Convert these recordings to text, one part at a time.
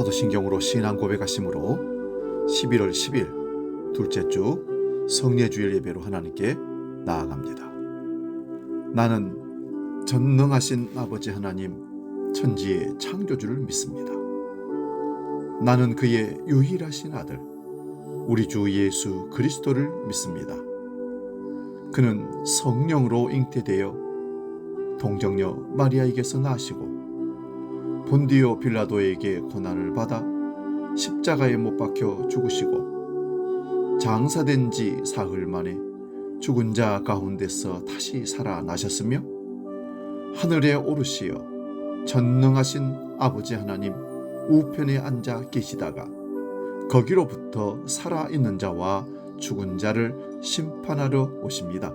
사도신경으로 신앙 고백하심으로 11월 10일 둘째 주 성례주일 예배로 하나님께 나아갑니다. 나는 전능하신 아버지 하나님 천지의 창조주를 믿습니다. 나는 그의 유일하신 아들 우리 주 예수 그리스도를 믿습니다. 그는 성령으로 잉태되어 동정녀 마리아에게서 나시고 본디오 빌라도에게 고난을 받아 십자가에 못 박혀 죽으시고 장사된 지 사흘 만에 죽은 자 가운데서 다시 살아나셨으며 하늘에 오르시어 전능하신 아버지 하나님 우편에 앉아 계시다가 거기로부터 살아있는 자와 죽은 자를 심판하러 오십니다.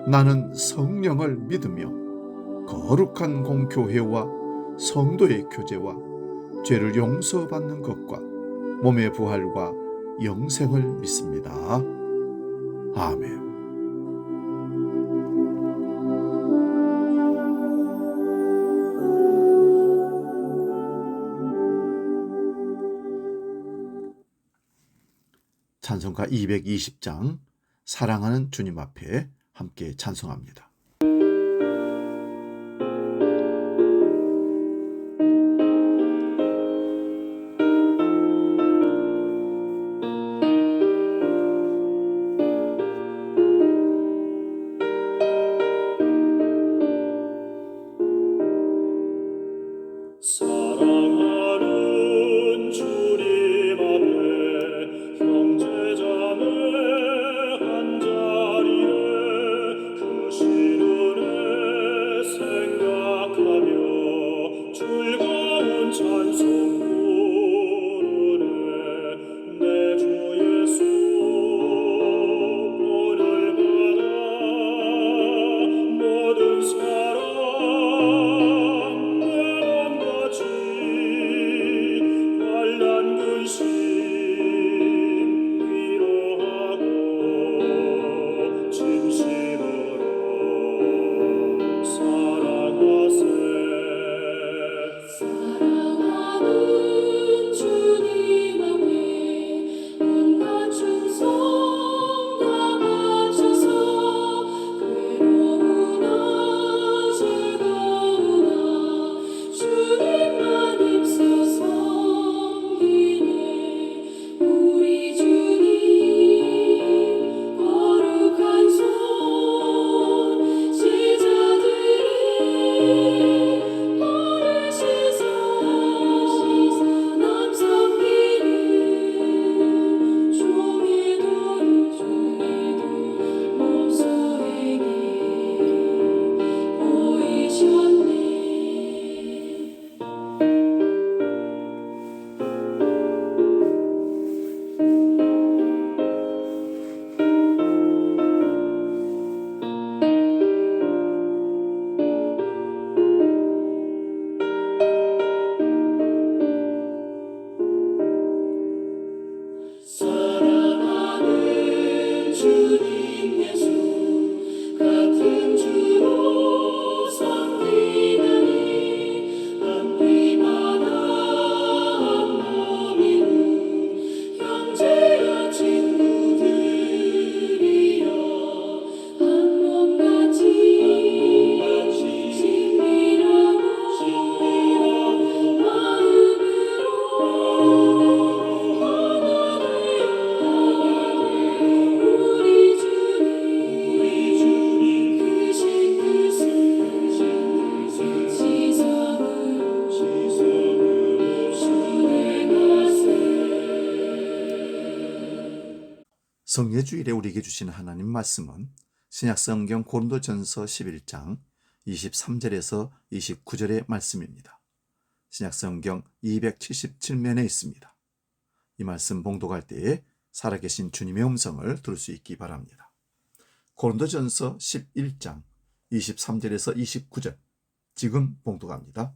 나는 성령을 믿으며 거룩한 공교회와 성도의 교제와 죄를 용서받는 것과 몸의 부활과 영생을 믿습니다. 아멘. 찬송가 220장 사랑하는 주님 앞에 함께 찬송합니다. 사랑하는 주님 앞에 형제자매 한자리에 그 시련에 생각하며 즐거운 찬송 부르네. 내 주 예수 본을 받아 모든 사랑 성례주일에 우리에게 주시는 하나님 말씀은 신약성경 고린도전서 11장 23절에서 29절의 말씀입니다. 신약성경 277면에 있습니다. 이 말씀 봉독할 때에 살아계신 주님의 음성을 들을 수 있기 바랍니다. 고린도전서 11장 23절에서 29절 지금 봉독합니다.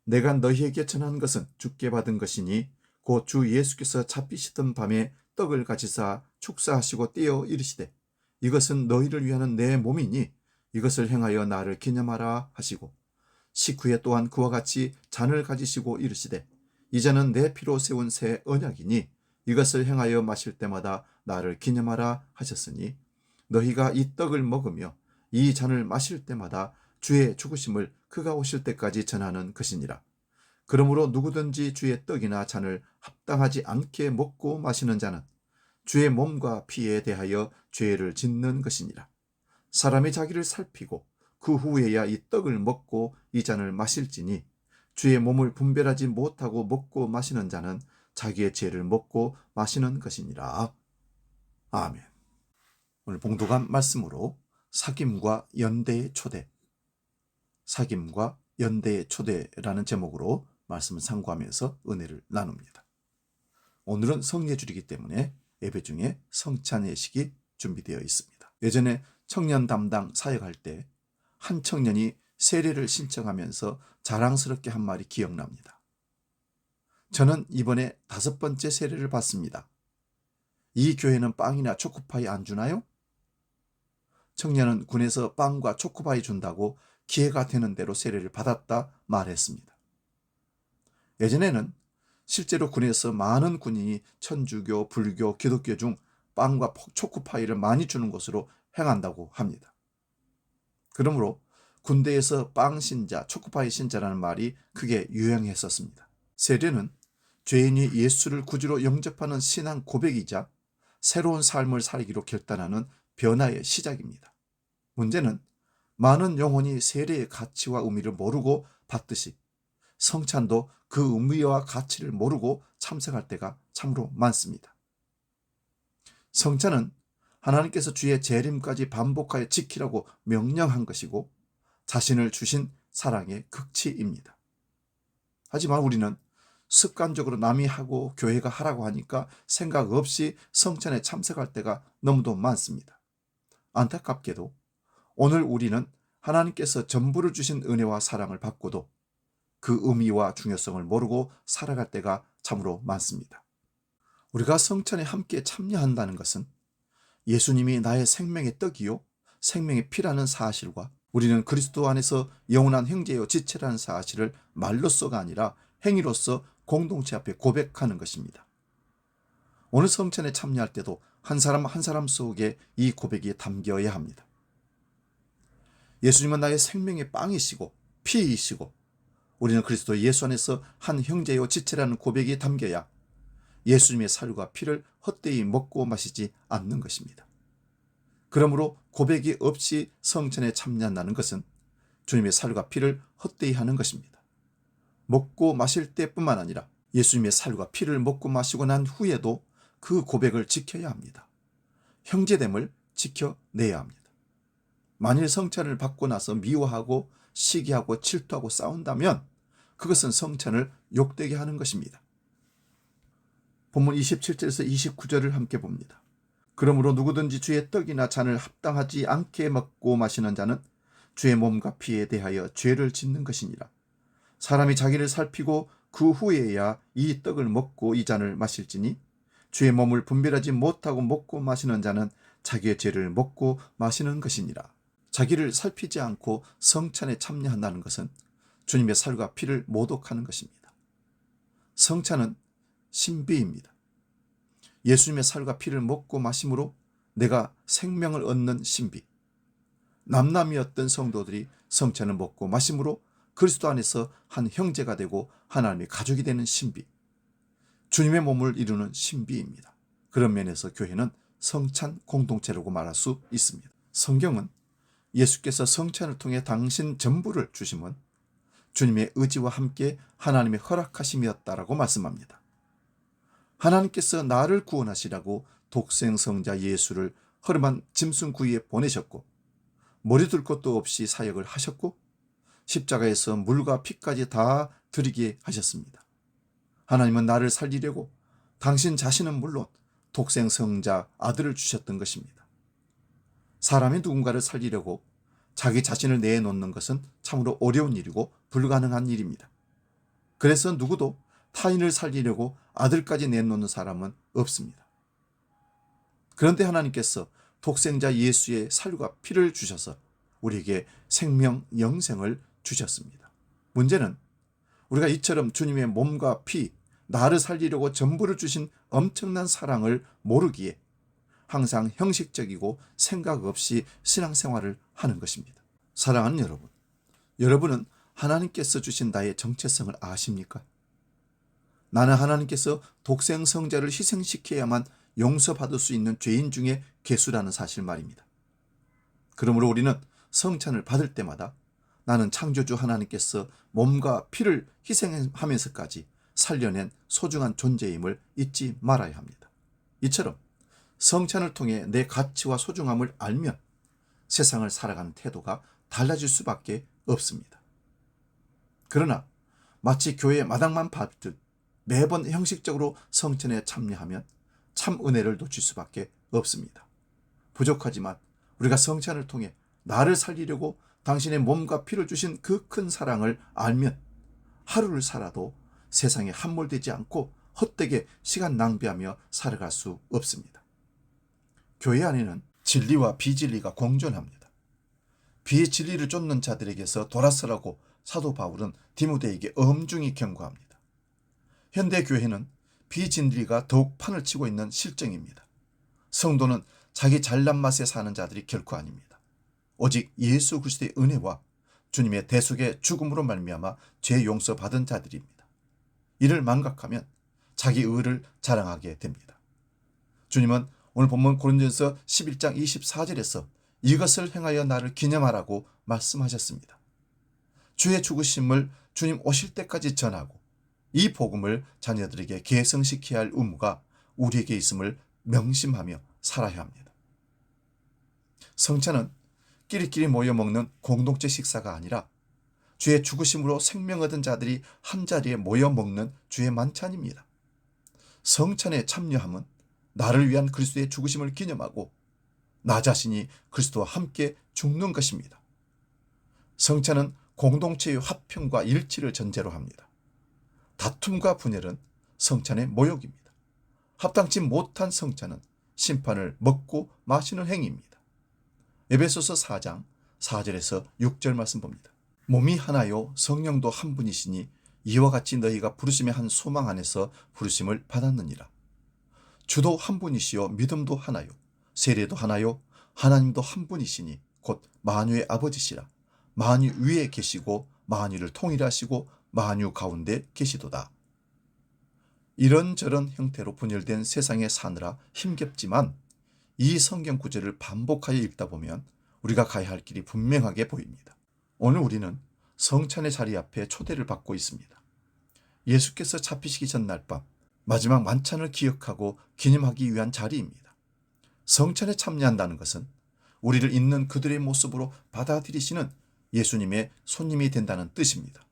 내가 너희에게 전한 것은 주께 받은 것이니 곧 주 예수께서 잡히시던 밤에 떡을 가지사 축사하시고 떼어 이르시되 이것은 너희를 위하는 내 몸이니 이것을 행하여 나를 기념하라 하시고 식후에 또한 그와 같이 잔을 가지시고 이르시되 이제는 내 피로 세운 새 언약이니 이것을 행하여 마실 때마다 나를 기념하라 하셨으니 너희가 이 떡을 먹으며 이 잔을 마실 때마다 주의 죽으심을 그가 오실 때까지 전하는 것이니라. 그러므로 누구든지 주의 떡이나 잔을 합당하지 않게 먹고 마시는 자는 주의 몸과 피에 대하여 죄를 짓는 것이니라. 사람이 자기를 살피고 그 후에야 이 떡을 먹고 이 잔을 마실지니 주의 몸을 분별하지 못하고 먹고 마시는 자는 자기의 죄를 먹고 마시는 것이니라. 아멘. 오늘 봉독한 말씀으로 사귐과 연대의 초대, 사귐과 연대의 초대라는 제목으로 말씀을 상고하면서 은혜를 나눕니다. 오늘은 성례주일이기 때문에 예배 중에 성찬 예식이 준비되어 있습니다. 예전에 청년 담당 사역할 때 한 청년이 세례를 신청하면서 자랑스럽게 한 말이 기억납니다. 저는 이번에 5번째 세례를 받습니다. 이 교회는 빵이나 초코파이 안 주나요? 청년은 군에서 빵과 초코파이 준다고 기회가 되는 대로 세례를 받았다 말했습니다. 예전에는 실제로 군에서 많은 군인이 천주교, 불교, 기독교 중 빵과 초코파이를 많이 주는 것으로 행한다고 합니다. 그러므로 군대에서 빵 신자, 초코파이 신자라는 말이 크게 유행했었습니다. 세례는 죄인이 예수를 구주로 영접하는 신앙 고백이자 새로운 삶을 살기로 결단하는 변화의 시작입니다. 문제는 많은 영혼이 세례의 가치와 의미를 모르고 받듯이 성찬도 그 의미와 가치를 모르고 참석할 때가 참으로 많습니다. 성찬은 하나님께서 주의 재림까지 반복하여 지키라고 명령한 것이고 자신을 주신 사랑의 극치입니다. 하지만 우리는 습관적으로 남이 하고 교회가 하라고 하니까 생각 없이 성찬에 참석할 때가 너무도 많습니다. 안타깝게도 오늘 우리는 하나님께서 전부를 주신 은혜와 사랑을 받고도 그 의미와 중요성을 모르고 살아갈 때가 참으로 많습니다. 우리가 성찬에 함께 참여한다는 것은 예수님이 나의 생명의 떡이요 생명의 피라는 사실과 우리는 그리스도 안에서 영원한 형제요 지체라는 사실을 말로서가 아니라 행위로서 공동체 앞에 고백하는 것입니다. 오늘 성찬에 참여할 때도 한 사람 한 사람 속에 이 고백이 담겨야 합니다. 예수님은 나의 생명의 빵이시고 피이시고 우리는 그리스도 예수 안에서 한 형제요 지체라는 고백이 담겨야 예수님의 살과 피를 헛되이 먹고 마시지 않는 것입니다. 그러므로 고백이 없이 성찬에 참여한다는 것은 주님의 살과 피를 헛되이 하는 것입니다. 먹고 마실 때뿐만 아니라 예수님의 살과 피를 먹고 마시고 난 후에도 그 고백을 지켜야 합니다. 형제됨을 지켜내야 합니다. 만일 성찬을 받고 나서 미워하고 시기하고 질투하고 싸운다면 그것은 성찬을 욕되게 하는 것입니다. 본문 27절에서 29절을 함께 봅니다. 그러므로 누구든지 주의 떡이나 잔을 합당하지 않게 먹고 마시는 자는 주의 몸과 피에 대하여 죄를 짓는 것이니라. 사람이 자기를 살피고 그 후에야 이 떡을 먹고 이 잔을 마실지니 주의 몸을 분별하지 못하고 먹고 마시는 자는 자기의 죄를 먹고 마시는 것이니라. 자기를 살피지 않고 성찬에 참여한다는 것은 주님의 살과 피를 모독하는 것입니다. 성찬은 신비입니다. 예수님의 살과 피를 먹고 마심으로 내가 생명을 얻는 신비. 남남이었던 성도들이 성찬을 먹고 마심으로 그리스도 안에서 한 형제가 되고 하나님의 가족이 되는 신비. 주님의 몸을 이루는 신비입니다. 그런 면에서 교회는 성찬 공동체라고 말할 수 있습니다. 성경은 예수께서 성찬을 통해 당신 전부를 주심은 주님의 의지와 함께 하나님의 허락하심이었다라고 말씀합니다. 하나님께서 나를 구원하시라고 독생성자 예수를 허름한 짐승구이에 보내셨고 머리 둘 것도 없이 사역을 하셨고 십자가에서 물과 피까지 다 드리게 하셨습니다. 하나님은 나를 살리려고 당신 자신은 물론 독생성자 아들을 주셨던 것입니다. 사람이 누군가를 살리려고 자기 자신을 내놓는 것은 참으로 어려운 일이고 불가능한 일입니다. 그래서 누구도 타인을 살리려고 아들까지 내놓는 사람은 없습니다. 그런데 하나님께서 독생자 예수의 살과 피를 주셔서 우리에게 생명, 영생을 주셨습니다. 문제는 우리가 이처럼 주님의 몸과 피, 나를 살리려고 전부를 주신 엄청난 사랑을 모르기에 항상 형식적이고 생각 없이 신앙생활을 하는 것입니다. 사랑하는 여러분, 여러분은 하나님께서 주신 나의 정체성을 아십니까? 나는 하나님께서 독생 성자를 희생시켜야만 용서받을 수 있는 죄인 중에 괴수라는 사실 말입니다. 그러므로 우리는 성찬을 받을 때마다 나는 창조주 하나님께서 몸과 피를 희생하면서까지 살려낸 소중한 존재임을 잊지 말아야 합니다. 이처럼 성찬을 통해 내 가치와 소중함을 알면 세상을 살아가는 태도가 달라질 수밖에 없습니다. 그러나 마치 교회 마당만 밟듯 매번 형식적으로 성찬에 참여하면 참 은혜를 놓칠 수밖에 없습니다. 부족하지만 우리가 성찬을 통해 나를 살리려고 당신의 몸과 피를 주신 그 큰 사랑을 알면 하루를 살아도 세상에 함몰되지 않고 헛되게 시간 낭비하며 살아갈 수 없습니다. 교회 안에는 진리와 비진리가 공존합니다. 비진리를 쫓는 자들에게서 돌아서라고 사도 바울은 디모데에게 엄중히 경고합니다. 현대 교회는 비진리가 더욱 판을 치고 있는 실정입니다. 성도는 자기 잘난 맛에 사는 자들이 결코 아닙니다. 오직 예수 그리스도의 은혜와 주님의 대속의 죽음으로 말미암아 죄 용서받은 자들입니다. 이를 망각하면 자기 의를 자랑하게 됩니다. 주님은 오늘 본문 고린도전서 11장 24절에서 이것을 행하여 나를 기념하라고 말씀하셨습니다. 주의 죽으심을 주님 오실 때까지 전하고 이 복음을 자녀들에게 계승시켜야 할 의무가 우리에게 있음을 명심하며 살아야 합니다. 성찬은 끼리끼리 모여 먹는 공동체 식사가 아니라 주의 죽으심으로 생명 얻은 자들이 한자리에 모여 먹는 주의 만찬입니다. 성찬에 참여함은 나를 위한 그리스도의 죽으심을 기념하고 나 자신이 그리스도와 함께 죽는 것입니다. 성찬은 공동체의 화평과 일치를 전제로 합니다. 다툼과 분열은 성찬의 모욕입니다. 합당치 못한 성찬은 심판을 먹고 마시는 행위입니다. 에베소서 4장 4절에서 6절 말씀 봅니다. 몸이 하나요 성령도 한 분이시니 이와 같이 너희가 부르심의 한 소망 안에서 부르심을 받았느니라. 주도 한 분이시요 믿음도 하나요 세례도 하나요 하나님도 한 분이시니 곧 만유의 아버지시라. 만유 위에 계시고 만유를 통일하시고 만유 가운데 계시도다. 이런저런 형태로 분열된 세상에 사느라 힘겹지만 이 성경 구절을 반복하여 읽다 보면 우리가 가야 할 길이 분명하게 보입니다. 오늘 우리는 성찬의 자리 앞에 초대를 받고 있습니다. 예수께서 잡히시기 전날 밤 마지막 만찬을 기억하고 기념하기 위한 자리입니다. 성찬에 참여한다는 것은 우리를 있는 그들의 모습으로 받아들이시는 예수님의 손님이 된다는 뜻입니다.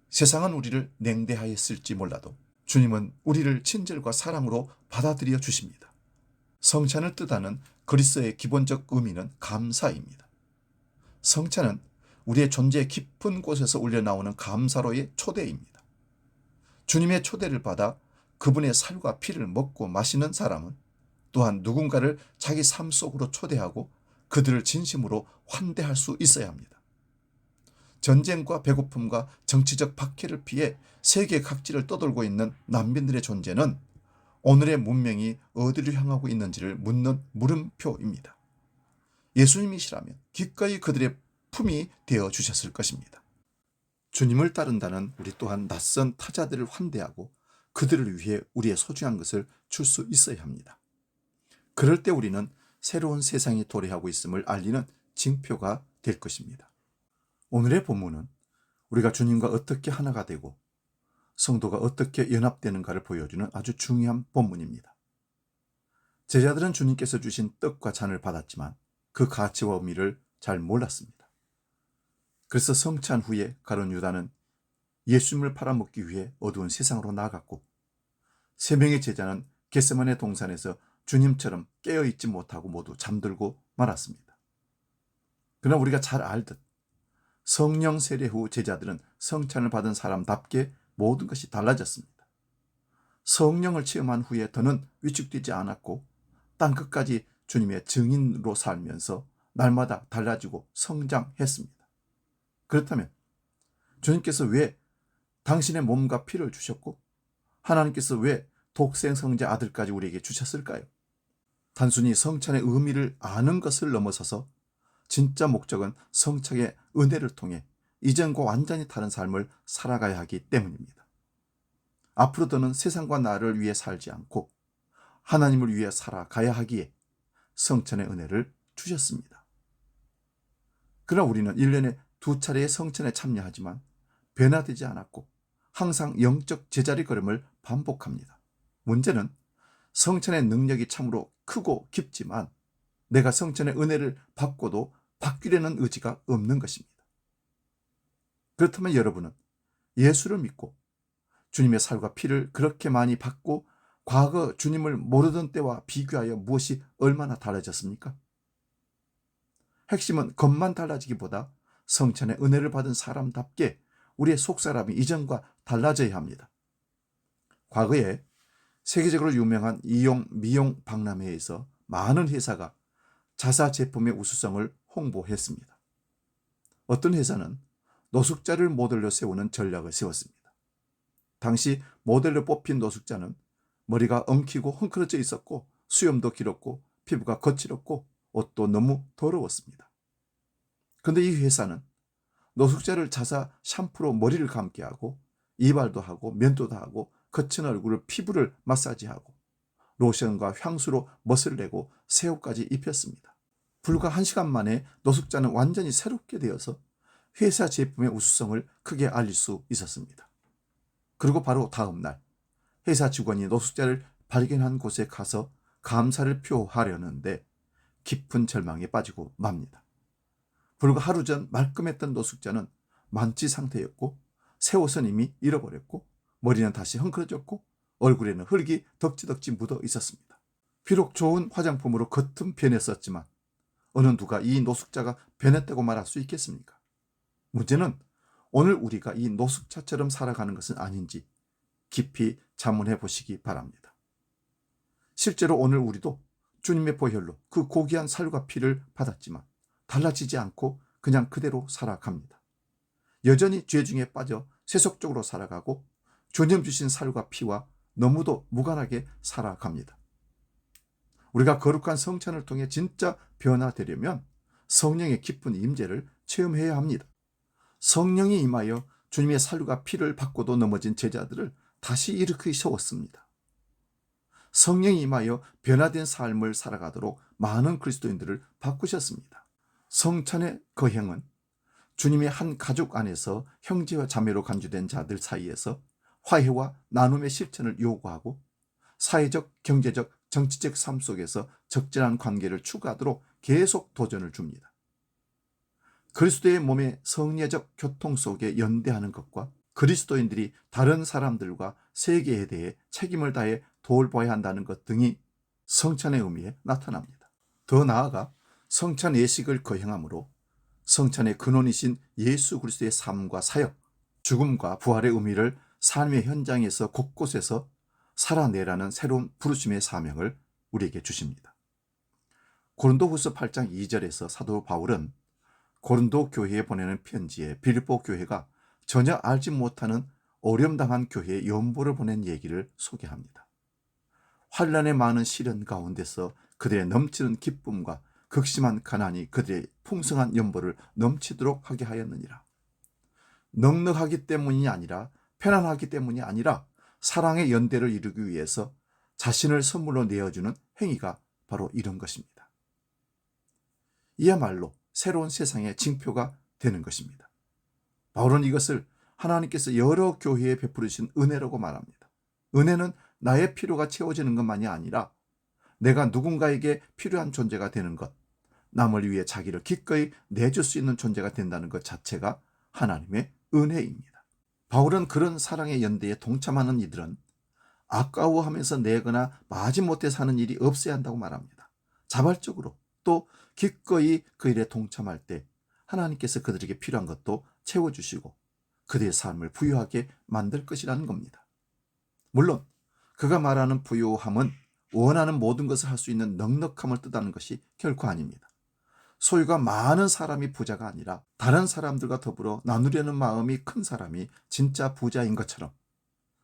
세상은 우리를 냉대하였을지 몰라도 주님은 우리를 친절과 사랑으로 받아들여 주십니다. 성찬을 뜻하는 그리스어의 기본적 의미는 감사입니다. 성찬은 우리의 존재의 깊은 곳에서 울려나오는 감사로의 초대입니다. 주님의 초대를 받아 그분의 살과 피를 먹고 마시는 사람은 또한 누군가를 자기 삶 속으로 초대하고 그들을 진심으로 환대할 수 있어야 합니다. 전쟁과 배고픔과 정치적 박해를 피해 세계 각지를 떠돌고 있는 난민들의 존재는 오늘의 문명이 어디를 향하고 있는지를 묻는 물음표입니다. 예수님이시라면 기꺼이 그들의 품이 되어 주셨을 것입니다. 주님을 따른다는 우리 또한 낯선 타자들을 환대하고 그들을 위해 우리의 소중한 것을 줄 수 있어야 합니다. 그럴 때 우리는 새로운 세상이 도래하고 있음을 알리는 징표가 될 것입니다. 오늘의 본문은 우리가 주님과 어떻게 하나가 되고 성도가 어떻게 연합되는가를 보여주는 아주 중요한 본문입니다. 제자들은 주님께서 주신 떡과 잔을 받았지만 그 가치와 의미를 잘 몰랐습니다. 그래서 성찬 후에 가룟 유다는 예수님을 팔아먹기 위해 어두운 세상으로 나아갔고 3명의 제자는 겟세마네 동산에서 주님처럼 깨어있지 못하고 모두 잠들고 말았습니다. 그러나 우리가 잘 알듯 성령 세례 후 제자들은 성찬을 받은 사람답게 모든 것이 달라졌습니다. 성령을 체험한 후에 더는 위축되지 않았고 땅끝까지 주님의 증인으로 살면서 날마다 달라지고 성장했습니다. 그렇다면 주님께서 왜 당신의 몸과 피를 주셨고 하나님께서 왜 독생 성자 아들까지 우리에게 주셨을까요? 단순히 성찬의 의미를 아는 것을 넘어서서 진짜 목적은 성찬의 은혜를 통해 이전과 완전히 다른 삶을 살아가야 하기 때문입니다. 앞으로 더는 세상과 나를 위해 살지 않고 하나님을 위해 살아가야 하기에 성찬의 은혜를 주셨습니다. 그러나 우리는 1년에 2차례의 성찬에 참여하지만 변화되지 않았고 항상 영적 제자리 걸음을 반복합니다. 문제는 성찬의 능력이 참으로 크고 깊지만 내가 성찬의 은혜를 받고도 바뀌려는 의지가 없는 것입니다. 그렇다면 여러분은 예수를 믿고 주님의 살과 피를 그렇게 많이 받고 과거 주님을 모르던 때와 비교하여 무엇이 얼마나 달라졌습니까? 핵심은 것만 달라지기보다 성찬의 은혜를 받은 사람답게 우리의 속사람이 이전과 달라져야 합니다. 과거에 세계적으로 유명한 이용 미용 박람회에서 많은 회사가 자사 제품의 우수성을 홍보했습니다. 어떤 회사는 노숙자를 모델로 세우는 전략을 세웠습니다. 당시 모델로 뽑힌 노숙자는 머리가 엉키고 헝클어져 있었고 수염도 길었고 피부가 거칠었고 옷도 너무 더러웠습니다. 그런데 이 회사는 노숙자를 자사 샴푸로 머리를 감게 하고 이발도 하고 면도도 하고 거친 얼굴을 피부를 마사지하고 로션과 향수로 멋을 내고 새 옷까지 입혔습니다. 불과 1시간 만에 노숙자는 완전히 새롭게 되어서 회사 제품의 우수성을 크게 알릴 수 있었습니다. 그리고 바로 다음 날 회사 직원이 노숙자를 발견한 곳에 가서 감사를 표하려는데 깊은 절망에 빠지고 맙니다. 불과 하루 전 말끔했던 노숙자는 만취 상태였고 새 옷은 이미 잃어버렸고 머리는 다시 헝클어졌고 얼굴에는 흙이 덕지덕지 묻어 있었습니다. 비록 좋은 화장품으로 겉은 변했었지만 어느 누가 이 노숙자가 변했다고 말할 수 있겠습니까? 문제는 오늘 우리가 이 노숙자처럼 살아가는 것은 아닌지 깊이 자문해 보시기 바랍니다. 실제로 오늘 우리도 주님의 보혈로 그 고귀한 살과 피를 받았지만 달라지지 않고 그냥 그대로 살아갑니다. 여전히 죄 중에 빠져 세속적으로 살아가고 주님 주신 살과 피와 너무도 무관하게 살아갑니다. 우리가 거룩한 성찬을 통해 진짜 변화되려면 성령의 깊은 임재를 체험해야 합니다. 성령이 임하여 주님의 살과 피를 받고도 넘어진 제자들을 다시 일으켜 세웠습니다. 성령이 임하여 변화된 삶을 살아가도록 많은 그리스도인들을 바꾸셨습니다. 성찬의 거행은 주님의 한 가족 안에서 형제와 자매로 간주된 자들 사이에서 화해와 나눔의 실천을 요구하고 사회적, 경제적, 정치적 삶 속에서 적절한 관계를 추구하도록 계속 도전을 줍니다. 그리스도의 몸의 성례적 교통 속에 연대하는 것과 그리스도인들이 다른 사람들과 세계에 대해 책임을 다해 돌봐야 한다는 것 등이 성찬의 의미에 나타납니다. 더 나아가 성찬 예식을 거행함으로 성찬의 근원이신 예수 그리스도의 삶과 사역, 죽음과 부활의 의미를 삶의 현장에서 곳곳에서 살아내라는 새로운 부르심의 사명을 우리에게 주십니다. 고린도후서 8장 2절에서 사도 바울은 고린도 교회에 보내는 편지에 빌립보 교회가 전혀 알지 못하는 어려움당한 교회에 연보를 보낸 얘기를 소개합니다. 환난의 많은 시련 가운데서 그들의 넘치는 기쁨과 극심한 가난이 그들의 풍성한 연보를 넘치도록 하게 하였느니라. 넉넉하기 때문이 아니라 편안하기 때문이 아니라 사랑의 연대를 이루기 위해서 자신을 선물로 내어주는 행위가 바로 이런 것입니다. 이야말로 새로운 세상의 징표가 되는 것입니다. 바울은 이것을 하나님께서 여러 교회에 베풀으신 은혜라고 말합니다. 은혜는 나의 필요가 채워지는 것만이 아니라 내가 누군가에게 필요한 존재가 되는 것, 남을 위해 자기를 기꺼이 내줄 수 있는 존재가 된다는 것 자체가 하나님의 은혜입니다. 바울은 그런 사랑의 연대에 동참하는 이들은 아까워하면서 내거나 마지못해 사는 일이 없어야 한다고 말합니다. 자발적으로 또 기꺼이 그 일에 동참할 때 하나님께서 그들에게 필요한 것도 채워주시고 그들의 삶을 부유하게 만들 것이라는 겁니다. 물론 그가 말하는 부유함은 원하는 모든 것을 할 수 있는 넉넉함을 뜻하는 것이 결코 아닙니다. 소유가 많은 사람이 부자가 아니라 다른 사람들과 더불어 나누려는 마음이 큰 사람이 진짜 부자인 것처럼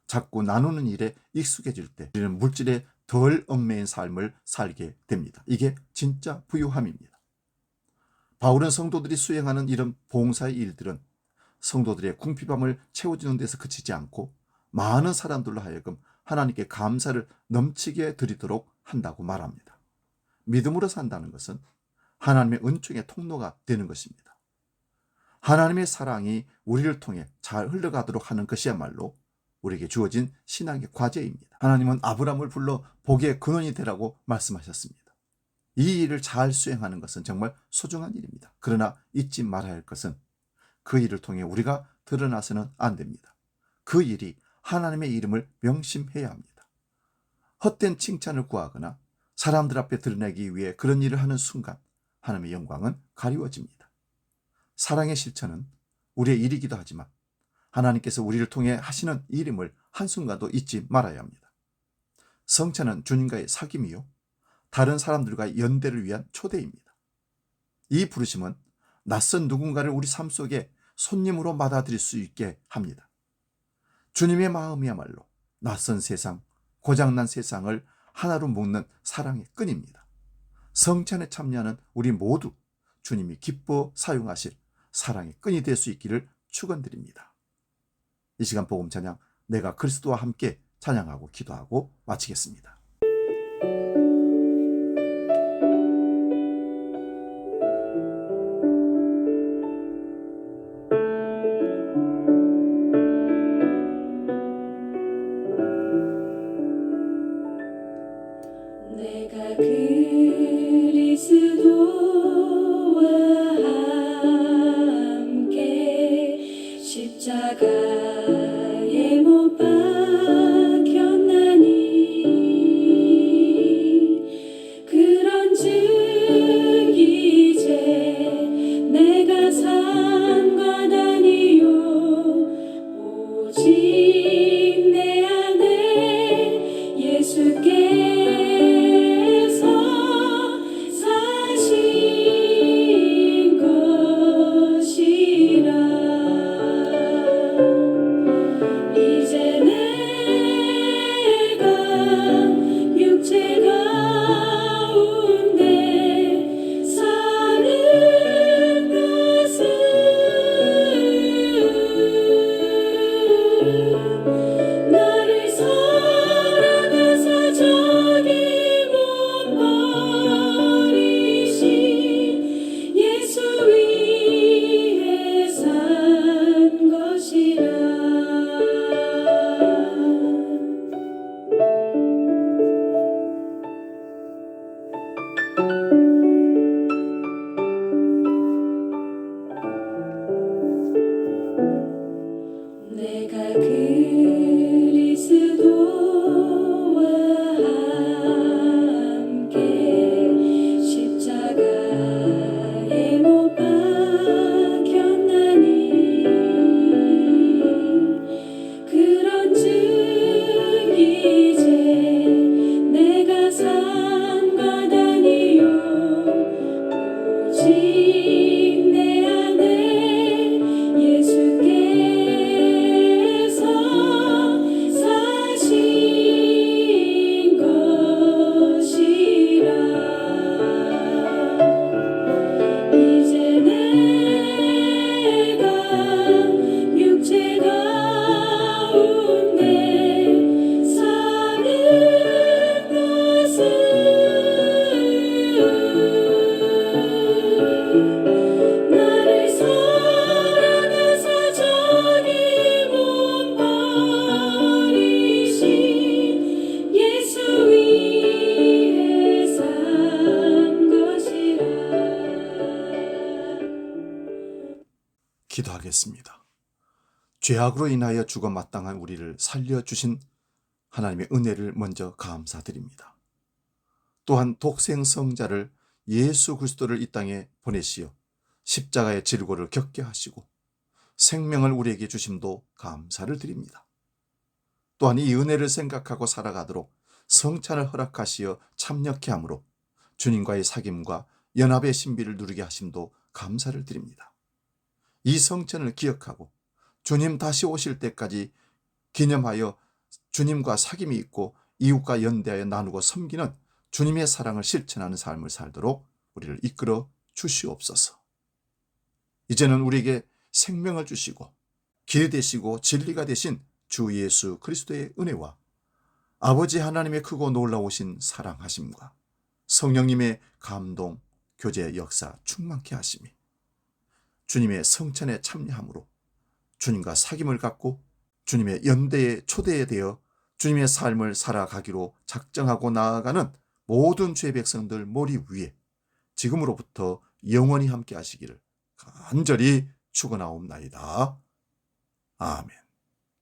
자꾸 나누는 일에 익숙해질 때 우리는 물질에 덜 얽매인 삶을 살게 됩니다. 이게 진짜 부유함입니다. 바울은 성도들이 수행하는 이런 봉사의 일들은 성도들의 궁핍함을 채워주는 데서 그치지 않고 많은 사람들로 하여금 하나님께 감사를 넘치게 드리도록 한다고 말합니다. 믿음으로 산다는 것은 하나님의 은총의 통로가 되는 것입니다. 하나님의 사랑이 우리를 통해 잘 흘러가도록 하는 것이야말로 우리에게 주어진 신앙의 과제입니다. 하나님은 아브라함을 불러 복의 근원이 되라고 말씀하셨습니다. 이 일을 잘 수행하는 것은 정말 소중한 일입니다. 그러나 잊지 말아야 할 것은 그 일을 통해 우리가 드러나서는 안 됩니다. 그 일이 하나님의 이름을 명심해야 합니다. 헛된 칭찬을 구하거나 사람들 앞에 드러내기 위해 그런 일을 하는 순간 하나님의 영광은 가리워집니다. 사랑의 실천은 우리의 일이기도 하지만 하나님께서 우리를 통해 하시는 일임을 한순간도 잊지 말아야 합니다. 성찬은 주님과의 사귐이요 다른 사람들과의 연대를 위한 초대입니다. 이 부르심은 낯선 누군가를 우리 삶 속에 손님으로 받아들일 수 있게 합니다. 주님의 마음이야말로 낯선 세상, 고장난 세상을 하나로 묶는 사랑의 끈입니다. 성찬에 참여하는 우리 모두 주님이 기뻐 사용하실 사랑의 끈이 될 수 있기를 축원드립니다. 이 시간 복음 찬양, 내가 그리스도와 함께 찬양하고 기도하고 마치겠습니다. 내가 그리스도와 함께 십자가에 못 박혔나니 그런즉 이제 내가 산것 아니요 오직 내 안에 예수께 내가 그리스도와 함께 십자가에 못 박혔나니 그런즉 이제 내가 산 것 아니요 오직 내 안에 예수께서 사신 것이라 이제 내가 육체 가운데 사는 것은 나를 사랑하사 저기 못 버리신 예수 위에 산 것이라. 기도하겠습니다. 죄악으로 인하여 죽어 마땅한 우리를 살려주신 하나님의 은혜를 먼저 감사드립니다. 또한 독생성자를 예수 그리스도를 이 땅에 보내시어 십자가의 질고를 겪게 하시고 생명을 우리에게 주심도 감사를 드립니다. 또한 이 은혜를 생각하고 살아가도록 성찬을 허락하시어 참여케 함으로 주님과의 사귐과 연합의 신비를 누리게 하심도 감사를 드립니다. 이 성찬을 기억하고 주님 다시 오실 때까지 기념하여 주님과 사귐이 있고 이웃과 연대하여 나누고 섬기는 주님의 사랑을 실천하는 삶을 살도록 우리를 이끌어 주시옵소서. 이제는 우리에게 생명을 주시고 길 되시고 진리가 되신 주 예수 그리스도의 은혜와 아버지 하나님의 크고 놀라우신 사랑하심과 성령님의 감동, 교제 역사 충만케 하심이 주님의 성찬에 참여함으로 주님과 사귐을 갖고 주님의 연대에 초대에 되어 주님의 삶을 살아가기로 작정하고 나아가는 모든 주의 백성들 머리 위에 지금으로부터 영원히 함께 하시기를 간절히 축원하옵나이다. 아멘.